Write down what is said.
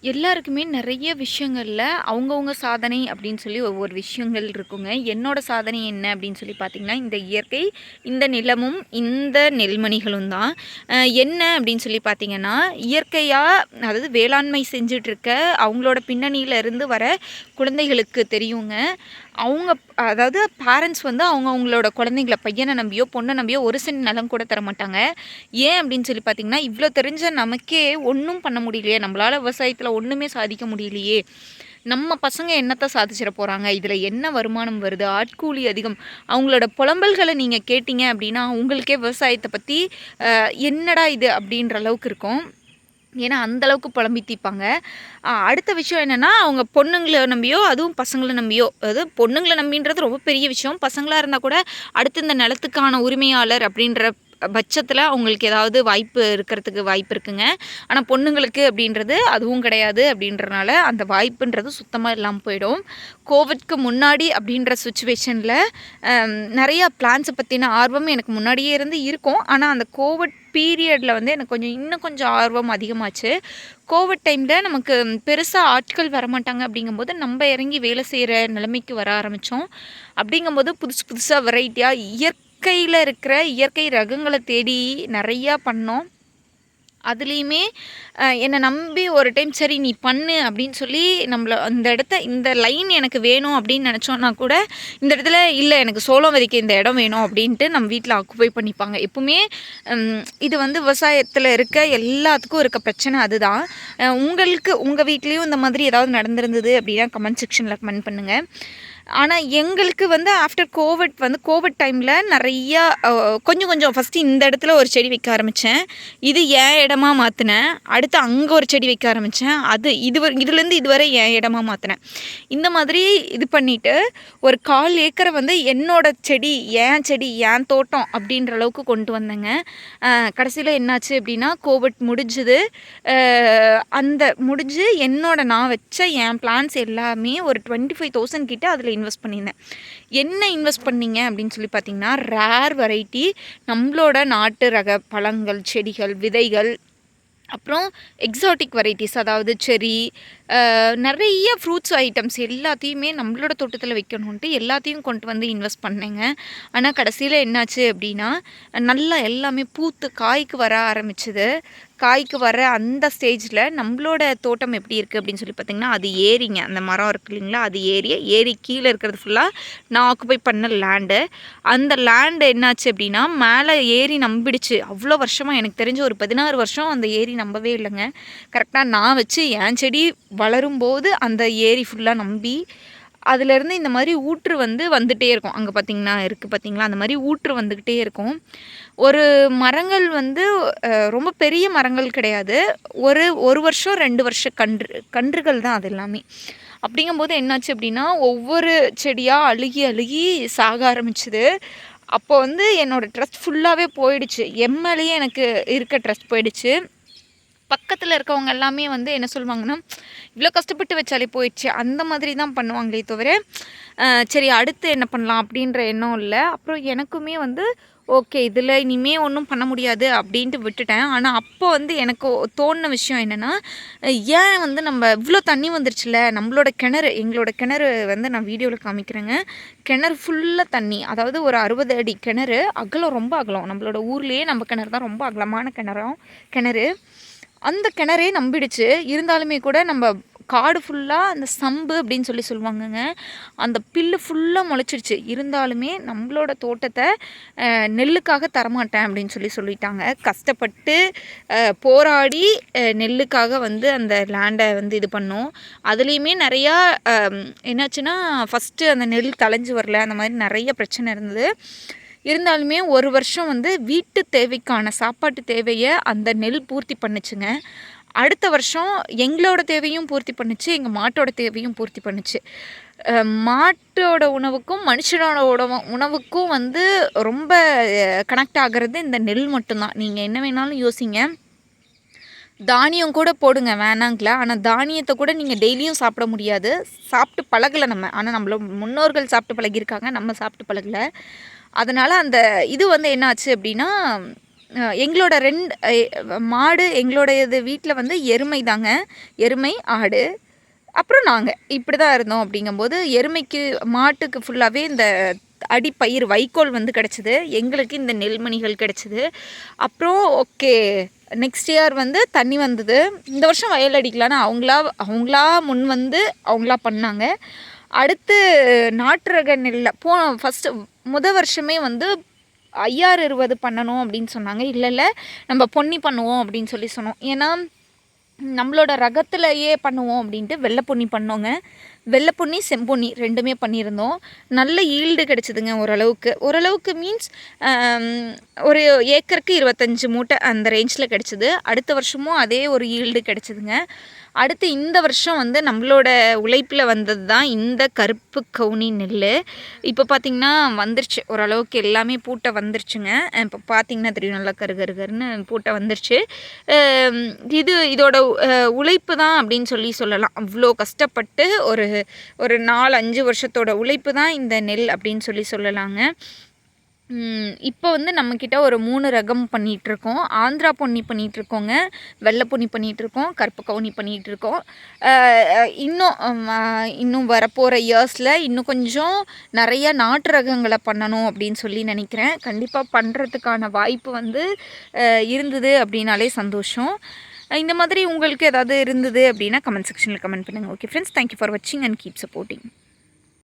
எல்லாருக்குமே நிறைய விஷயங்கள்ல அவங்கவங்க சாதனை அப்படின்னு சொல்லி ஒவ்வொரு விஷயங்கள் இருக்குங்க. என்னோட சாதனை என்ன அப்படின்னு சொல்லி பார்த்தீங்கன்னா, இந்த இயற்கை, இந்த நிலமும், இந்த நெல்மணிகளும் தான். என்ன அப்படின்னு சொல்லி பார்த்தீங்கன்னா, இயற்கையா அதாவது வேளாண்மை செஞ்சுட்ருக்க அவங்களோட பின்னணியில இருந்து வர குழந்தைகளுக்கு தெரியுங்க. அவங்க அதாவது பேரண்ட்ஸ் வந்து அவங்களோட குழந்தைங்கள பையனை நம்பியோ, பொண்ணை நம்பியோ ஒரு சென்ட் நிலம் கூட தரமாட்டாங்க. ஏன் அப்படின்னு சொல்லி பார்த்தீங்கன்னா, இவ்வளோ தெரிஞ்ச நமக்கே ஒன்றும் பண்ண முடியலையே, நம்மளால் விவசாயத்தில் ஒன்றுமே சாதிக்க முடியலையே, நம்ம பசங்க என்னத்தை சாதிச்சிட போகிறாங்க, இதில் என்ன வருமானம் வருது, ஆட்கூலி அதிகம், அவங்களோட புலம்பல்களை நீங்கள் கேட்டிங்க அப்படின்னா உங்களுக்கே விவசாயத்தை பற்றி என்னடா இது அப்படின்ற அளவுக்கு இருக்கும். ஏன்னா அந்தளவுக்கு புலம்பி தீர்ப்பாங்க. அடுத்த விஷயம் என்னென்னா, அவங்க பொண்ணுங்களை நம்பியோ அதுவும் பசங்களை நம்பியோ, அதாவது பொண்ணுங்களை நம்பின்றது ரொம்ப பெரிய விஷயம். பசங்களாக இருந்தால் கூட அடுத்து இந்த நிலத்துக்கான உரிமையாளர் அப்படின்ற பட்சத்தில் அவங்களுக்கு ஏதாவது வாய்ப்பு இருக்கிறதுக்கு வாய்ப்பு இருக்குங்க. ஆனால் பொண்ணுங்களுக்கு அப்படின்றது அதுவும் கிடையாது. அப்படின்றனால அந்த வாய்ப்புன்றது சுத்தமாக இல்லாமல் போயிடும். கோவிட்க்கு முன்னாடி அப்படின்ற சுச்சுவேஷனில் நிறையா பிளான்ஸை பற்றின ஆர்வம் எனக்கு முன்னாடியே இருந்து இருக்கும். ஆனால் அந்த கோவிட் பீரியடில் வந்து எனக்கு இன்னும் கொஞ்சம் ஆர்வம் அதிகமாச்சு. கோவிட் டைமில் நமக்கு பெருசாக ஆட்கள் வரமாட்டாங்க. அப்படிங்கும்போது நம்ம இறங்கி வேலை செய்கிற நிலைமைக்கு வர ஆரம்பித்தோம். அப்படிங்கும்போது புதுசாக வெரைட்டியாக இயற்கையில் இருக்கிற இயற்கை ரகங்களை தேடி நிறையா பண்ணோம். அதுலேயுமே என்னை நம்பி ஒரு டைம் சரி நீ பண்ணு அப்படின்னு சொல்லி நம்மளை இந்த லைன் எனக்கு வேணும் அப்படின்னு நினச்சோன்னா கூட, இந்த இடத்துல இல்லை எனக்கு சோளம் விதைக்க இந்த இடம் வேணும் அப்படின்ட்டு நம்ம வீட்டில் ஆக்குபை பண்ணிப்பாங்க. எப்பவுமே இது வந்து விவசாயத்தில் இருக்க எல்லாத்துக்கும் இருக்க பிரச்சனை அதுதான். உங்களுக்கு உங்கள் வீட்லேயும் இந்த மாதிரி ஏதாவது நடந்திருந்தது அப்படின்னா கமெண்ட் செக்ஷனில் கமெண்ட் பண்ணுங்கள். ஆனால் எங்களுக்கு வந்து ஆஃப்டர் கோவிட் டைமில் நிறையா கொஞ்சம் ஃபஸ்ட்டு இந்த இடத்துல ஒரு செடி வைக்க ஆரம்பித்தேன். இது என் இடமா மாற்றினேன். அடுத்து அங்கே ஒரு செடி வைக்க ஆரம்பித்தேன். இதுலேருந்து இதுவரை என் இடமா மாற்றினேன். இந்த மாதிரி இது பண்ணிவிட்டு ஒரு 1/4 ஏக்கரை வந்து என்னோட செடி, என் தோட்டம் அப்படின்ற அளவுக்கு கொண்டு வந்தேங்க. கடைசியில் என்னாச்சு அப்படின்னா, கோவிட் முடிஞ்சுது. முடிஞ்சு நான் வச்ச என் பிளான்ஸ் எல்லாமே ஒரு 25,000 கிட்ட அதில் இன்வெஸ்ட் பண்ணியிருந்தேன். என்ன இன்வெஸ்ட் பண்ணிங்க அப்படின்னு சொல்லி பார்த்தீங்கன்னா, ரேர் வெரைட்டி நம்மளோட நாட்டு ரக பழங்கள், செடிகள், விதைகள், அப்புறம் எக்ஸாட்டிக் வெரைட்டிஸ், அதாவது செரி, நிறைய ஃப்ரூட்ஸ் ஐட்டம்ஸ் எல்லாத்தையுமே நம்மளோட தோட்டத்தில் வைக்கணுன்ட்டு எல்லாத்தையும் கொண்டு வந்து இன்வெஸ்ட் பண்ணேங்க. ஆனால் கடைசியில் என்னாச்சு அப்படின்னா, நல்லா எல்லாமே பூத்து காய்க்கு வர ஆரம்பிச்சுது. காய்க்கு வர அந்த ஸ்டேஜில் நம்மளோட தோட்டம் எப்படி இருக்குது அப்படின்னு சொல்லி பார்த்திங்கன்னா, அது ஏரிங்க. அந்த மரம் இருக்குது இல்லைங்களா, அது ஏரி கீழே இருக்கிறது ஃபுல்லாக நான் ஆக்குபை பண்ண லேண்டு. அந்த லேண்டு என்னாச்சு அப்படின்னா, மேலே ஏரி நம்பிடுச்சு. அவ்வளோ வருஷமாக எனக்கு தெரிஞ்ச ஒரு 16 வருஷம் அந்த ஏரி நம்பவே இல்லைங்க. கரெக்டாக நான் வச்சு என் செடி வளரும்போது அந்த ஏரி ஃபுல்லாக நம்பி அதுலேருந்து இந்த மாதிரி ஊற்று வந்துகிட்டே இருக்கும். அங்கே பார்த்திங்கன்னா இருக்குது பார்த்திங்களா, அந்த மாதிரி ஊற்று வந்துக்கிட்டே இருக்கும். ஒரு மரங்கள் ரொம்ப பெரிய மரங்கள் கிடையாது. ஒரு வருஷம் 2 வருஷ கன்றுகள் தான் அது எல்லாமே. அப்படிங்கும்போது என்னாச்சு அப்படின்னா, ஒவ்வொரு செடியாக அழுகி சாக ஆரம்பிச்சுது. அப்போ என்னோடய ட்ரஸ்ட் ஃபுல்லாகவே போயிடுச்சு. எம்எல்ஏ எனக்கு இருக்க ட்ரஸ்ட் போயிடுச்சு. பக்கத்தில் இருக்கவங்க எல்லாமே என்ன சொல்லுவாங்கன்னா, இவ்வளோ கஷ்டப்பட்டு வச்சாலே போயிடுச்சு அந்த மாதிரி தான் பண்ணுவாங்களே தவிர, சரி அடுத்து என்ன பண்ணலாம் அப்படின்ற எண்ணம் இல்லை. அப்புறம் எனக்குமே ஓகே இதில் இனிமேல் ஒன்றும் பண்ண முடியாது அப்படின்ட்டு விட்டுட்டேன். ஆனால் அப்போ எனக்கு தோணின விஷயம் என்னென்னா, ஏன் நம்ம இவ்வளோ தண்ணி வந்துருச்சுல, எங்களோட கிணறு நான் வீடியோவில் காமிக்கிறேங்க. கிணறு ஃபுல்லாக தண்ணி, அதாவது ஒரு 60 அடி கிணறு, அகலம் ரொம்ப அகலம். நம்மளோட ஊர்லேயே நம்ம கிணறு தான் ரொம்ப அகலமான கிணறு. அந்த கிணறே நம்பிடுச்சு. இருந்தாலுமே கூட நம்ம காடு ஃபுல்லாக அந்த சம்பு அப்படின்னு சொல்லுவாங்கங்க, அந்த பில்லு ஃபுல்லாக முளைச்சிடுச்சு. இருந்தாலுமே நம்மளோட தோட்டத்தை நெல்லுக்காக தரமாட்டேன் அப்படின்னு சொல்லிட்டாங்க. கஷ்டப்பட்டு போராடி நெல்லுக்காக அந்த லேண்டை இது பண்ணோம். அதுலேயுமே நிறையா என்னாச்சுன்னா, ஃபஸ்ட்டு அந்த நெல் தளைஞ்சு வரல, அந்த மாதிரி நிறைய பிரச்சனை இருந்தது. இருந்தாலுமே ஒரு வருஷம் வீட்டு தேவைக்கான சாப்பாட்டு தேவையை அந்த நெல் பூர்த்தி பண்ணுச்சுங்க. அடுத்த வருஷம் எங்களோட தேவையும் பூர்த்தி பண்ணுச்சு, எங்கள் மாட்டோட தேவையும் பூர்த்தி பண்ணுச்சு. மாட்டோட உணவுக்கும் மனுஷனோட உணவுக்கும் ரொம்ப கனெக்ட் ஆகிறது இந்த நெல் மட்டும்தான். நீங்கள் என்ன வேணாலும் யோசிங்க, தானியம் கூட போடுங்க வேணாங்களா, ஆனால் தானியத்தை கூட நீங்கள் டெய்லியும் சாப்பிட முடியாது. சாப்பிட்டு பழகலை நம்ம, ஆனால் நம்மளோட முன்னோர்கள் சாப்பிட்டு பழகியிருக்காங்க, நம்ம சாப்பிட்டு பழகலை. அதனால் அந்த இது என்ன ஆச்சு அப்படின்னா, எங்களோட 2 மாடு எங்களோட இது வீட்டில் வந்து எருமை தாங்க, எருமை, ஆடு, அப்புறம் நாங்கள் இப்படி தான் இருந்தோம். அப்படிங்கும்போது எருமைக்கு மாட்டுக்கு ஃபுல்லாகவே இந்த அடிப்பயிர் வைக்கோல் வந்து கிடச்சிது, எங்களுக்கு இந்த நெல்மணிகள் கிடச்சிது. அப்புறம் ஓகே நெக்ஸ்ட் இயர் வந்து தண்ணி வந்தது. இந்த வருஷம் வயல் அடிக்கலான்னு அவங்களா முன் வந்து அவங்களா பண்ணாங்க. அடுத்து நாட்டு ரக நெல்லை ஃபஸ்ட்டு வருஷமே வந்து 50-60 பண்ணணும் அப்படின்னு சொன்னாங்க. இல்லை நம்ம பொன்னி பண்ணுவோம் அப்படின்னு சொன்னோம். ஏன்னா நம்மளோட ரகத்துலையே பண்ணுவோம் அப்படின்ட்டு வெள்ளை பொன்னி பண்ணோங்க. வெள்ளை பொன்னி, செம்பொன்னி 2மே பண்ணியிருந்தோம். நல்ல ஈல்டு கிடச்சிதுங்க. ஓரளவுக்கு மீன்ஸ் ஒரு ஏக்கருக்கு 25 மூட்டை அந்த ரேஞ்சில் கிடச்சிது. அடுத்த வருஷமும் அதே ஒரு ஈல்டு கிடச்சிதுங்க. அடுத்து இந்த வருஷம் வந்து நம்மளோட உழைப்பில் வந்தது தான் இந்த கருப்பு கவுனி நெல். இப்போ பார்த்திங்கன்னா வந்துருச்சு, ஓரளவுக்கு எல்லாமே பூட்டை வந்துருச்சுங்க. இப்போ பார்த்திங்கன்னா தெரியும், நல்லா கருகருன்னு பூட்டை வந்துருச்சு. இதோட உழைப்பு தான் அப்படின்னு சொல்லலாம். அவ்வளோ கஷ்டப்பட்டு ஒரு 4-5 வருஷத்தோட உழைப்பு தான் இந்த நெல் அப்படின்னு சொல்லலாங்க. இப்போ வந்து நம்மக்கிட்ட ஒரு 3 ரகம் பண்ணிகிட்ருக்கோம். ஆந்திரா பொன்னி பண்ணிகிட்ருக்கோங்க, வெள்ளை பொன்னி பண்ணிகிட்ருக்கோம், கருப்பு கவுனி பண்ணிகிட்ருக்கோம். இன்னும் வரப்போகிற இயர்ஸில் இன்னும் கொஞ்சம் நிறைய நாட்டு ரகங்களை பண்ணணும் அப்படின்னு நினைக்கிறேன். கண்டிப்பாக பண்ணுறதுக்கான வாய்ப்பு வந்து இருந்தது அப்படின்னாலே சந்தோஷம். இந்த மாதிரி உங்களுக்கு ஏதாவது இருந்தது அப்படின்னா கமெண்ட் செக்ஷனில் கமெண்ட் பண்ணுங்கள். ஓகே ஃப்ரெண்ட்ஸ், தேங்க்யூ ஃபார் வாட்சிங் அண்ட் கீப் சப்போர்ட்டிங்.